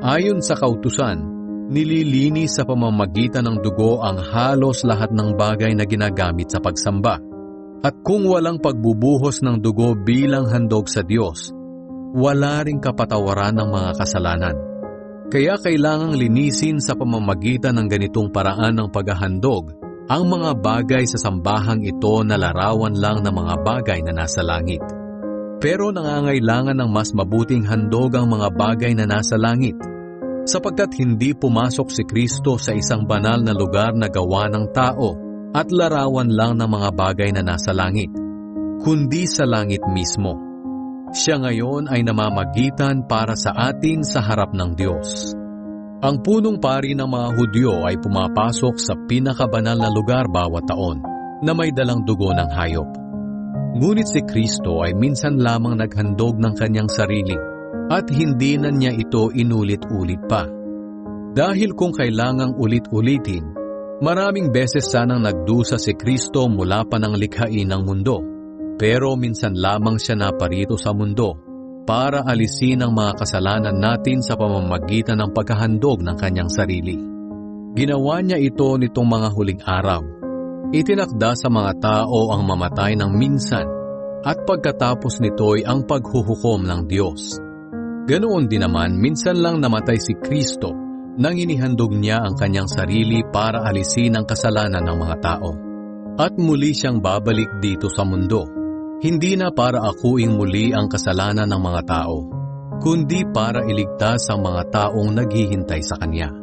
Ayon sa kautusan, nililinis sa pamamagitan ng dugo ang halos lahat ng bagay na ginagamit sa pagsamba. At kung walang pagbubuhos ng dugo bilang handog sa Diyos, wala ring kapatawaran ng mga kasalanan. Kaya kailangang linisin sa pamamagitan ng ganitong paraan ng paghahandog ang mga bagay sa sambahang ito na larawan lang ng mga bagay na nasa langit. Pero nangangailangan ng mas mabuting handog ang mga bagay na nasa langit, sapagkat hindi pumasok si Kristo sa isang banal na lugar na gawa ng tao at larawan lang ng mga bagay na nasa langit, kundi sa langit mismo. Siya ngayon ay namamagitan para sa atin sa harap ng Diyos. Ang punong pari ng mga Hudyo ay pumapasok sa pinakabanal na lugar bawat taon na may dalang dugo ng hayop. Ngunit si Kristo ay minsan lamang naghandog ng kanyang sarili at hindi na niya ito inulit-ulit pa. Dahil kung kailangang ulit-ulitin, maraming beses sanang nagdusa si Kristo mula pa ng likhain ng mundo. Pero minsan lamang siya naparito sa mundo para alisin ang mga kasalanan natin sa pamamagitan ng paghahandog ng kanyang sarili. Ginawa niya ito nitong mga huling araw. Itinakda sa mga tao ang mamatay ng minsan at pagkatapos nito'y ang paghuhukom ng Diyos. Ganoon din naman, minsan lang namatay si Kristo nang inihandog niya ang kanyang sarili para alisin ang kasalanan ng mga tao. At muli siyang babalik dito sa mundo. Hindi na para akuing muli ang kasalanan ng mga tao, kundi para iligtas ang mga taong naghihintay sa Kanya.